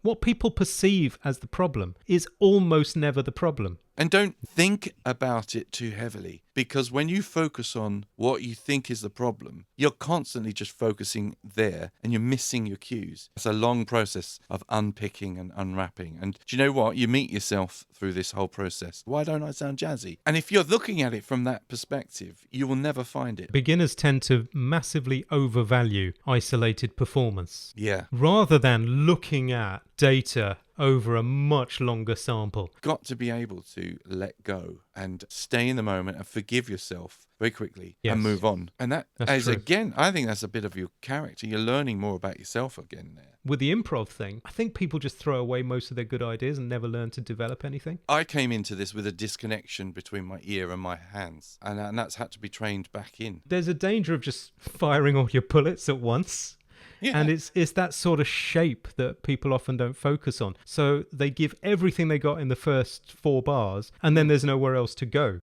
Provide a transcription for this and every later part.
What people perceive as the problem is almost never the problem. And don't think about it too heavily, because when you focus on what you think is the problem, you're constantly just focusing there and you're missing your cues. It's a long process of unpicking and unwrapping. And do you know what? You meet yourself through this whole process. Why don't I sound jazzy? And if you're looking at it from that perspective, you will never find it. Beginners tend to massively overvalue isolated performance. Yeah. Rather than looking at data over a much longer sample. Got to be able to let go and stay in the moment and forgive yourself very quickly and move on. And that's true. Again, I think that's a bit of your character. You're learning more about yourself again there. With the improv thing, I think people just throw away most of their good ideas and never learn to develop anything. I came into this with a disconnection between my ear and my hands, and that's had to be trained back in. There's a danger of just firing all your bullets at once. Yeah. And it's that sort of shape that people often don't focus on. So they give everything they got in the first 4 bars, and then there's nowhere else to go.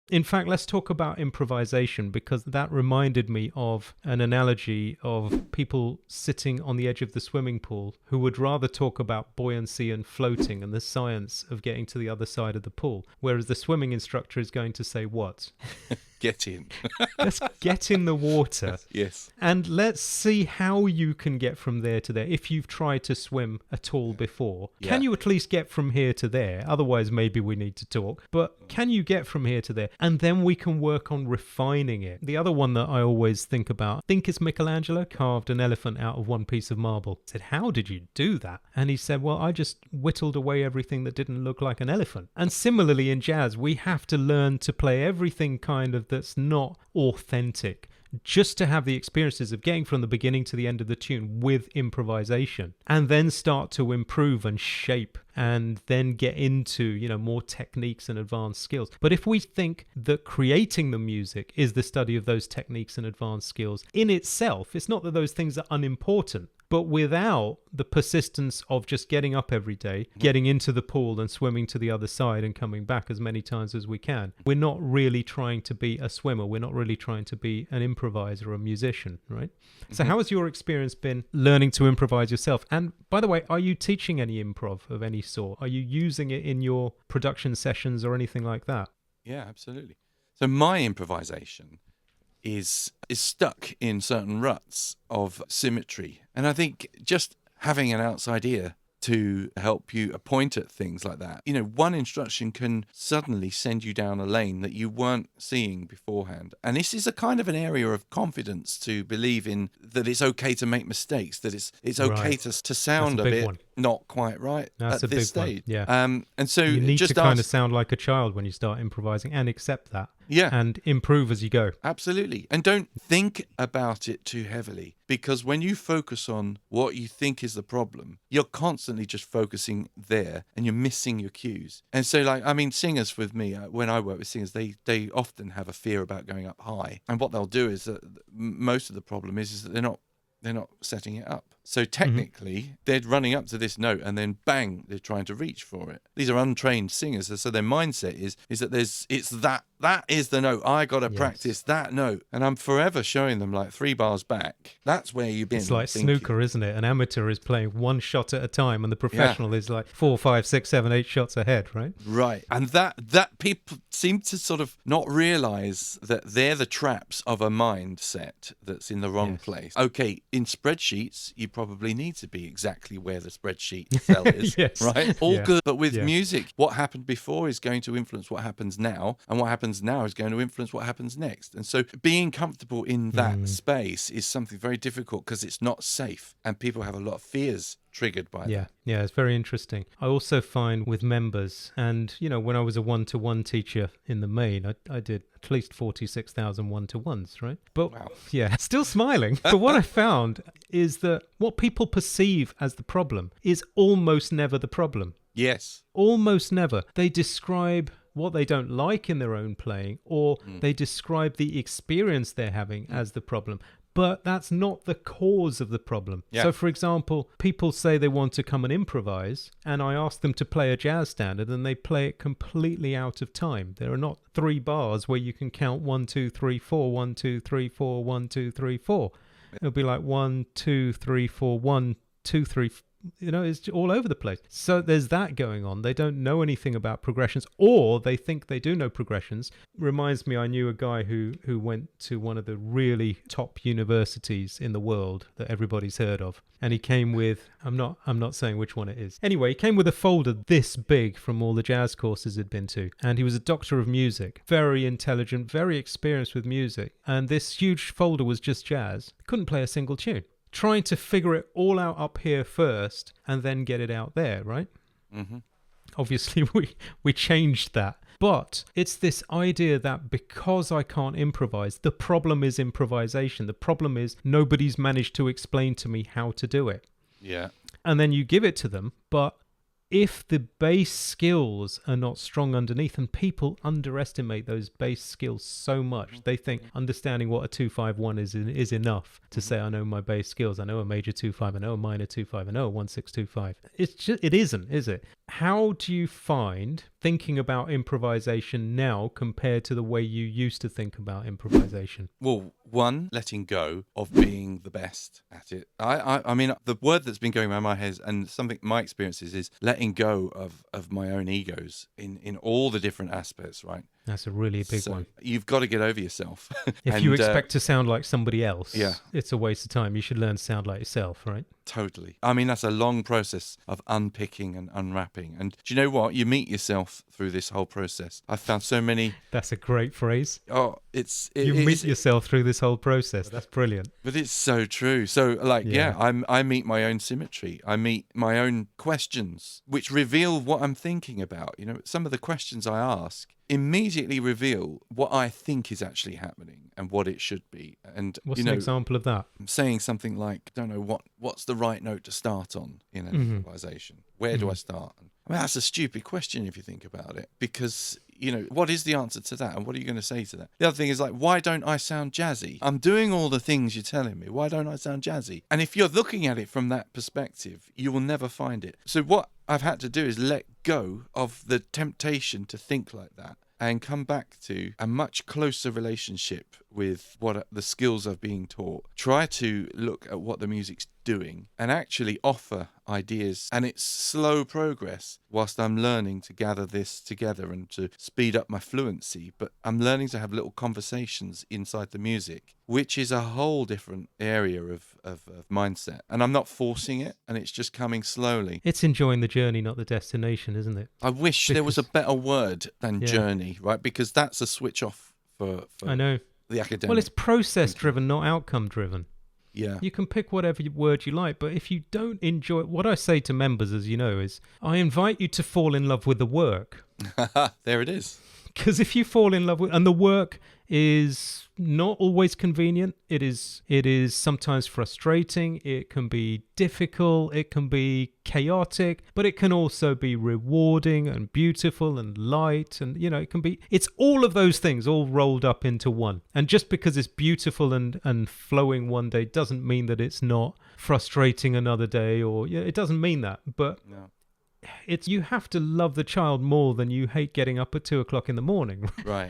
In fact, let's talk about improvisation, because that reminded me of an analogy of people sitting on the edge of the swimming pool who would rather talk about buoyancy and floating and the science of getting to the other side of the pool, whereas the swimming instructor is going to say what? Get in. Let's get in the water. Yes. And let's see how you can get from there to there. If you've tried to swim at all before, can you at least get from here to there? Otherwise, maybe we need to talk. But can you get from here to there? And then we can work on refining it. The other one that I always think about, I think it's Michelangelo carved an elephant out of one piece of marble. I said, how did you do that? And he said, well, I just whittled away everything that didn't look like an elephant. And similarly in jazz, we have to learn to play everything kind of that's not authentic, just to have the experiences of getting from the beginning to the end of the tune with improvisation, and then start to improve and shape, and then get into, more techniques and advanced skills. But if we think that creating the music is the study of those techniques and advanced skills in itself, it's not that those things are unimportant. But without the persistence of just getting up every day, getting into the pool and swimming to the other side and coming back as many times as we can, we're not really trying to be a swimmer. We're not really trying to be an improviser or a musician, right? So how has your experience been learning to improvise yourself? And by the way, are you teaching any improv of any sort? Are you using it in your production sessions or anything like that? Yeah, absolutely. So my improvisation is stuck in certain ruts of symmetry. And I think just having an outside ear to help you point at things like that. One instruction can suddenly send you down a lane that you weren't seeing beforehand. And this is a kind of an area of confidence to believe in, that it's okay to make mistakes, that it's okay to sound a bit not quite right at this stage. Yeah. And so you need just to kind of sound like a child when you start improvising, and accept that. Yeah. And improve as you go. Absolutely. And don't think about it too heavily, because when you focus on what you think is the problem, you're constantly just focusing there and you're missing your cues. And so singers with me, when I work with singers, they often have a fear about going up high. And what they'll do is that most of the problem is that they're not setting it up. So technically, they're running up to this note and then bang, they're trying to reach for it. These are untrained singers, so their mindset is that that is the note. I got to practice that note. And I'm forever showing them 3 bars back. That's where you've been. It's like snooker, isn't it? An amateur is playing one shot at a time, and the professional is 4, 5, 6, 7, 8 shots ahead, right? Right. And that people seem to sort of not realize that they're the traps of a mindset that's in the wrong place. Okay, in spreadsheets, you probably need to be exactly where the spreadsheet cell is, right? All good. But with music, what happened before is going to influence what happens now, and what happens now is going to influence what happens next. And so being comfortable in that space is something very difficult, because it's not safe, and people have a lot of fears triggered by that. Yeah, it's very interesting. I also find with members, and when I was a one-to-one teacher in the main, I did at least 46,000 one-to-ones, right? But still smiling. But what I found is that what people perceive as the problem is almost never the problem. Yes. Almost never. They describe what they don't like in their own playing, or they describe the experience they're having as the problem. But that's not the cause of the problem. Yeah. So, for example, people say they want to come and improvise, and I ask them to play a jazz standard, and they play it completely out of time. There are not 3 bars where you can count 1, 2, 3, 4, 1, 2, 3, 4, 1, 2, 3, 4. It'll be like 1, 2, 3, 4, 1, 2, 3. It's all over the place. So there's that going on. They don't know anything about progressions, or they think they do know progressions. Reminds me, I knew a guy who went to one of the really top universities in the world that everybody's heard of. And he came with, I'm not saying which one it is. Anyway, he came with a folder this big from all the jazz courses he'd been to. And he was a doctor of music, very intelligent, very experienced with music. And this huge folder was just jazz. Couldn't play a single tune. Trying to figure it all out up here first and then get it out there, right? Mm-hmm. Obviously, we changed that. But it's this idea that because I can't improvise, the problem is improvisation. The problem is nobody's managed to explain to me how to do it. Yeah. And then you give it to them, but if the base skills are not strong underneath, and people underestimate those base skills so much, they think understanding what a 2-5-1 is enough to say I know my base skills. I know a major 2-5, I know a minor 2-5, I know a 1-6-2-5. It isn't, is it? How do you find thinking about improvisation now compared to the way you used to think about improvisation? Well, one, letting go of being the best at it. I mean, the word that's been going around my head and something my experiences is letting go of my own egos in all the different aspects, right? That's a really big one. You've got to get over yourself. If you expect to sound like somebody else, yeah, it's a waste of time. You should learn to sound like yourself, right? Totally. I mean, that's a long process of unpicking and unwrapping. And do you know what? You meet yourself through this whole process. I've found so many... That's a great phrase. Oh, you meet yourself through this whole process. That's brilliant. But it's so true. So, I meet my own symmetry. I meet my own questions, which reveal what I'm thinking about. Some of the questions I ask immediately reveal what I think is actually happening and what it should be. And what's an example of that? I'm saying something like, I don't know, what's the right note to start on in an improvisation? Where do I start? I mean, that's a stupid question if you think about it, because what is the answer to that, and what are you going to say to that? The other thing is like, why don't I sound jazzy? I'm doing all the things you're telling me. Why don't I sound jazzy? And if you're looking at it from that perspective, you will never find it. So what I've had to do is let go of the temptation to think like that and come back to a much closer relationship with what the skills are being taught. Try to look at what the music's doing and actually offer ideas. And it's slow progress whilst I'm learning to gather this together and to speed up my fluency. But I'm learning to have little conversations inside the music, which is a whole different area of mindset. And I'm not forcing it, and it's just coming slowly. It's enjoying the journey, not the destination, isn't it? I wish there was a better word than journey, right? Because that's a switch off for I know. The academic. Well, it's process driven, not outcome driven. Yeah. You can pick whatever word you like, but if you don't enjoy it, what I say to members, as you know, is I invite you to fall in love with the work. There it is. Because if you fall in love with, and the work is not always convenient, it is sometimes frustrating, it can be difficult, it can be chaotic, but it can also be rewarding and beautiful and light, and it's all of those things all rolled up into one. And just because it's beautiful and flowing one day doesn't mean that it's not frustrating another day, or it doesn't mean that. But no. You have to love the child more than you hate getting up at 2:00 in the morning. Right.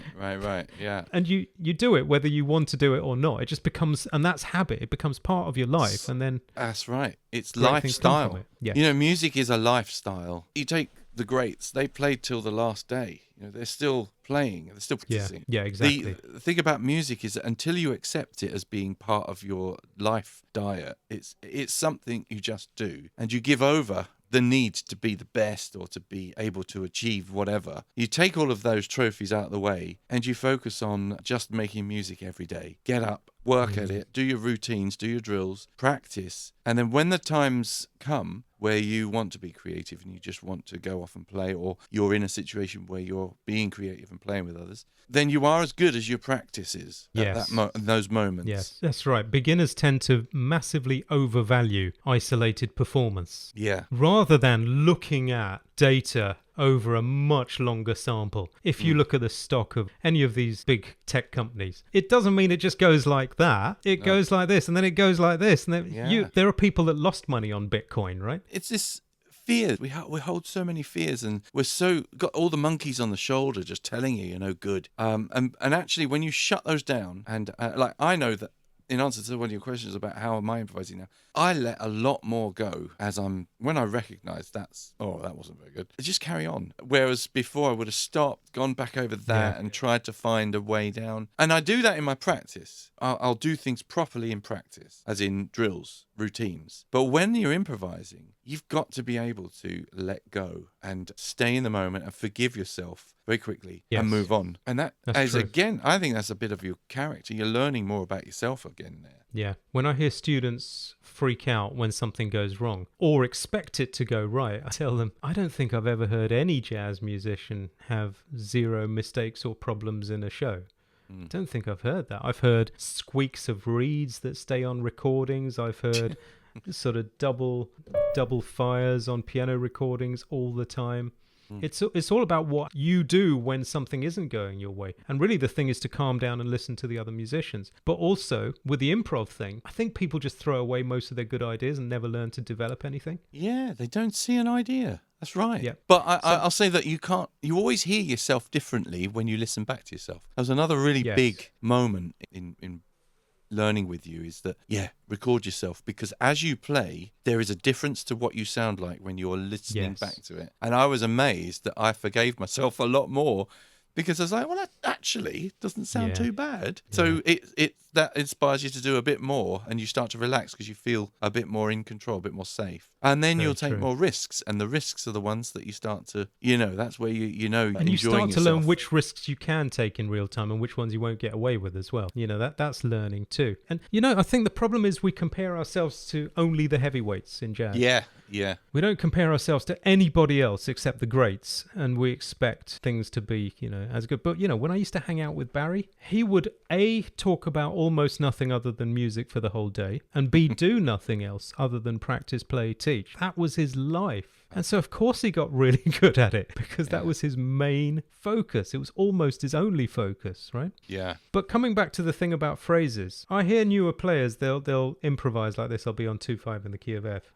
Yeah. And you do it whether you want to do it or not. It just becomes, and that's habit. It becomes part of your life, and then that's right. It's lifestyle. Yeah. Music is a lifestyle. You take the greats; they played till the last day. They're still playing. They're still practicing. Yeah, exactly. The thing about music is that until you accept it as being part of your life diet, it's something you just do, and you give over the need to be the best or to be able to achieve whatever. You take all of those trophies out of the way and you focus on just making music every day. Get up, work at it, do your routines, do your drills, practice. And then when the times come where you want to be creative and you just want to go off and play, or you're in a situation where you're being creative and playing with others, then you are as good as your practice is at those moments. Yes, that's right. Beginners tend to massively overvalue isolated performance. Yeah. Rather than looking at data over a much longer sample. If you look at the stock of any of these big tech companies, it doesn't mean it just goes like that. It goes like this, and then it goes like this. And then there are people that lost money on Bitcoin, right? It's this fear. We hold so many fears, and we're got all the monkeys on the shoulder just telling you're no good. And actually, when you shut those down, and I know that in answer to one of your questions about how am I improvising now, I let a lot more go when I recognize that wasn't very good. I just carry on. Whereas before I would have stopped, gone back over that and tried to find a way down. And I do that in my practice. I'll do things properly in practice, as in drills, routines. But when you're improvising, you've got to be able to let go and stay in the moment and forgive yourself very quickly and move on. And that's true. Again, I think that's a bit of your character. You're learning more about yourself again there. Yeah. When I hear students freak out when something goes wrong or expect it to go right, I tell them, I don't think I've ever heard any jazz musician have 0 mistakes or problems in a show. I don't think I've heard that. I've heard squeaks of reeds that stay on recordings. I've heard sort of double fires on piano recordings all the time. It's all about what you do when something isn't going your way. And really the thing is to calm down and listen to the other musicians. But also with the improv thing, I think people just throw away most of their good ideas and never learn to develop anything. Yeah, they don't see an idea. That's right. Yeah. But I'll say that you always hear yourself differently when you listen back to yourself. That was another really big moment in learning with you, is that, record yourself, because as you play, there is a difference to what you sound like when you're listening back to it. And I was amazed that I forgave myself a lot more, because I was like, well, that actually doesn't sound too bad. Yeah. So that inspires you to do a bit more, and you start to relax because you feel a bit more in control, a bit more safe. And then you'll take more risks, and the risks are the ones that you start to, that's where and you start to learn which risks you can take in real time and which ones you won't get away with as well. That's learning too. And I think the problem is we compare ourselves to only the heavyweights in jazz. Yeah. We don't compare ourselves to anybody else except the greats, and we expect things to be, as good. But, when I used to hang out with Barry, he would A, talk about almost nothing other than music for the whole day, and B, do nothing else other than practice, play, teach. That was his life. And so, of course, he got really good at it, because that was his main focus. It was almost his only focus, right? Yeah. But coming back to the thing about phrases, I hear newer players, they'll improvise like this. I'll be on 2/5 in the key of F.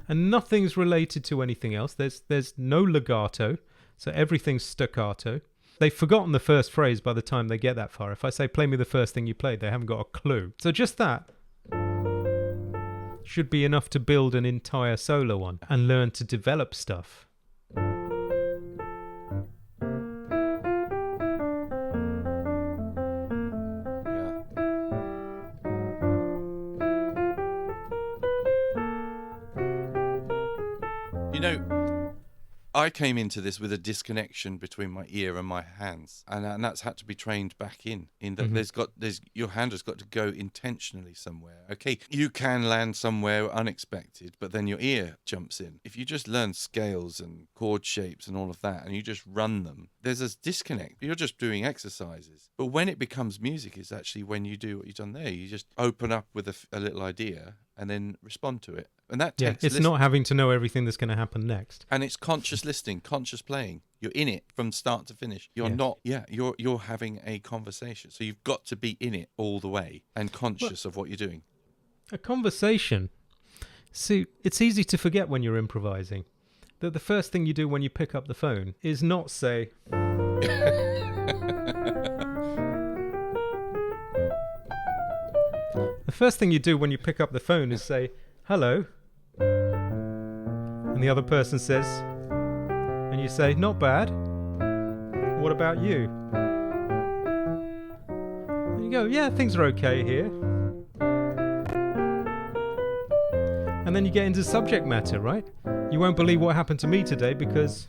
And nothing's related to anything else. There's no legato, so everything's staccato. They've forgotten the first phrase by the time they get that far. If I say, play me the first thing you played, they haven't got a clue. So just that should be enough to build an entire solo on and learn to develop stuff. I came into this with a disconnection between my ear and my hands, and that's had to be trained back in that your hand has got to go intentionally somewhere. Okay, you can land somewhere unexpected, but then your ear jumps in. If you just learn scales and chord shapes and all of that, and you just run them, there's this disconnect. You're just doing exercises. But when it becomes music, is actually when you do what you've done there. You just open up with a little idea and then respond to it. And that takes it's not having to know everything that's going to happen next. And it's conscious listening, conscious playing. You're in it from start to finish. You're having a conversation. So you've got to be in it all the way and conscious of what you're doing. A conversation. See, it's easy to forget when you're improvising that the first thing you do when you pick up the phone is not say... The first thing you do when you pick up the phone is say, hello. And the other person says, and you say, not bad. What about you? And you go, yeah, things are okay here. And then you get into subject matter, right? You won't believe what happened to me today because...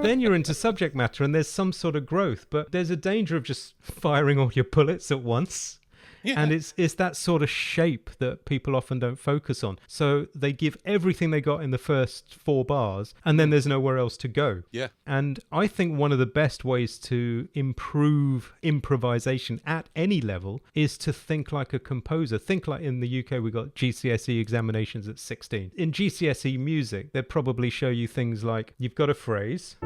Then you're into subject matter and there's some sort of growth, but there's a danger of just firing all your bullets at once. Yeah. And it's that sort of shape that people often don't focus on. So they give everything they got in the first 4 bars and then there's nowhere else to go. Yeah. And I think one of the best ways to improve improvisation at any level is to think like a composer. Think like in the UK we got GCSE examinations at 16. In GCSE music, they'd probably show you things like you've got a phrase.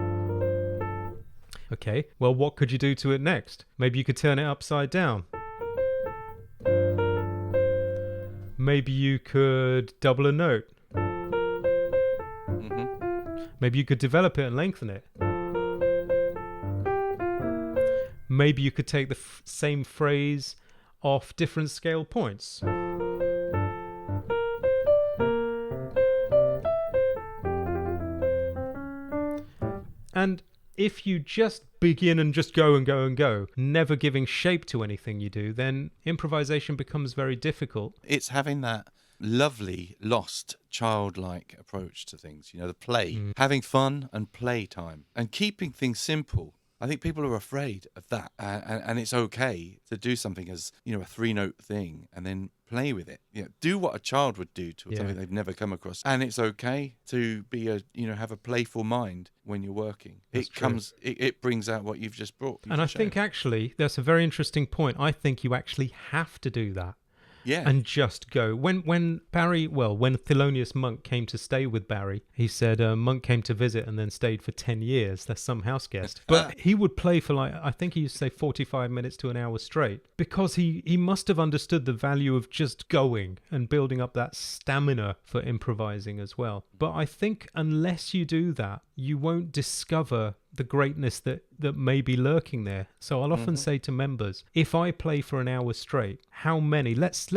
Okay, well, what could you do to it next? Maybe you could turn it upside down. Maybe you could double a note. Maybe you could develop it and lengthen it. Maybe you could take the same phrase off different scale points. And if you just begin and just go and go and go, never giving shape to anything you do, then improvisation becomes very difficult. It's having that lovely, lost, childlike approach to things, the play, having fun and play time and keeping things simple. I think people are afraid of that, and it's okay to do something as, a 3-note thing and then play with it. Do what a child would do to something they've never come across, and it's okay to be have a playful mind when you're working. It brings out what you've just brought. And I think actually that's a very interesting point. I think you actually have to do that. Yeah. And just go. When Thelonious Monk came to stay with Barry, he said Monk came to visit and then stayed for 10 years. That's some house guest. But he would play for I think he used to say 45 minutes to an hour straight, because he must have understood the value of just going and building up that stamina for improvising as well. But I think unless you do that, you won't discover the greatness that may be lurking there. So I'll often say to members, if I play for an hour straight, how many, let's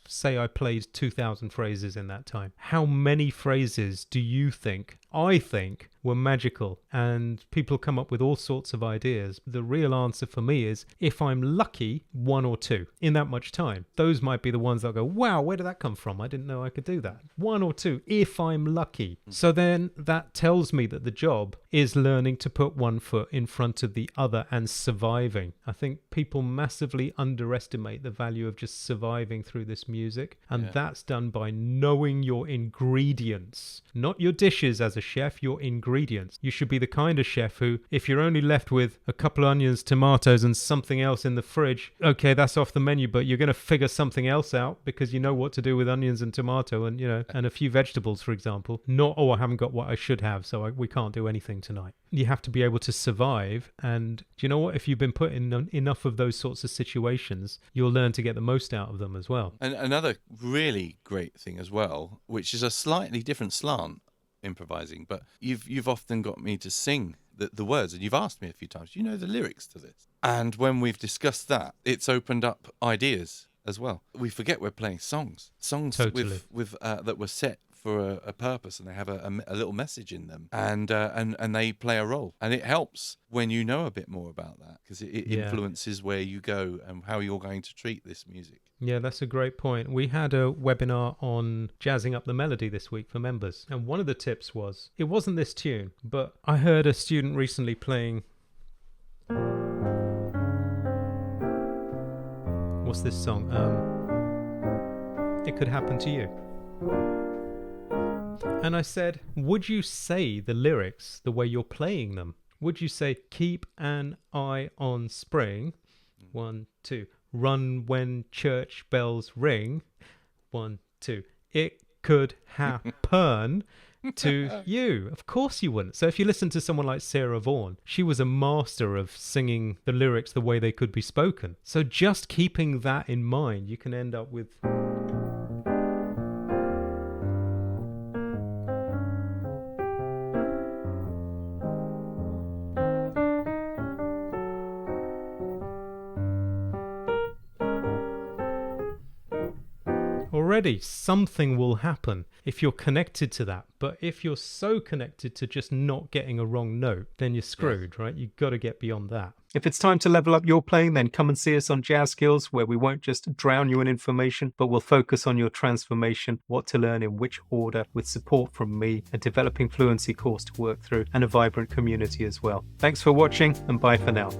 say I played 2,000 phrases in that time, how many phrases do you think, I think, were magical? And people come up with all sorts of ideas. The real answer for me is, if I'm lucky, 1 or 2 in that much time. Those might be the ones that go, wow, where did that come from? I didn't know I could do that. 1 or 2, if I'm lucky. So then that tells me that the job is learning to put one foot in front of the other and surviving. I think people massively underestimate the value of just surviving through this music. And that's done by knowing your ingredients, not your dishes as a chef, your ingredients. You should be the kind of chef who, if you're only left with a couple of onions, tomatoes and something else in the fridge, okay, that's off the menu, but you're going to figure something else out because you know what to do with onions and tomato and, and a few vegetables, for example. Not, I haven't got what I should have, so we can't do anything tonight. You have to be able to survive. And do you know what? If you've been put in enough of those sorts of situations, you'll learn to get the most out of them as well. And another really great thing as well, which is a slightly different slant, improvising, but you've often got me to sing the words, and you've asked me a few times, do you know the lyrics to this? And when we've discussed that, it's opened up ideas as well. We forget we're playing songs totally. with that were set for a purpose, and they have a little message in them, and they play a role, and it helps when you know a bit more about that, because it influences where you go and how you're going to treat this music. Yeah, that's a great point. We had a webinar on jazzing up the melody this week for members, and one of the tips was, it wasn't this tune, but I heard a student recently playing, what's this song? It Could Happen to You. And I said, would you say the lyrics the way you're playing them? Would you say, keep an eye on spring? 1, 2. Run when church bells ring? 1, 2. It could happen to you. Of course you wouldn't. So if you listen to someone like Sarah Vaughan, she was a master of singing the lyrics the way they could be spoken. So just keeping that in mind, you can end up with... Already something will happen if you're connected to that. But if you're so connected to just not getting a wrong note, then you're screwed, right? You've got to get beyond that. If it's time to level up your playing, then come and see us on Jazz Skills, where we won't just drown you in information, but we'll focus on your transformation, what to learn in which order, with support from me, a developing fluency course to work through, and a vibrant community as well. Thanks for watching, and bye for now.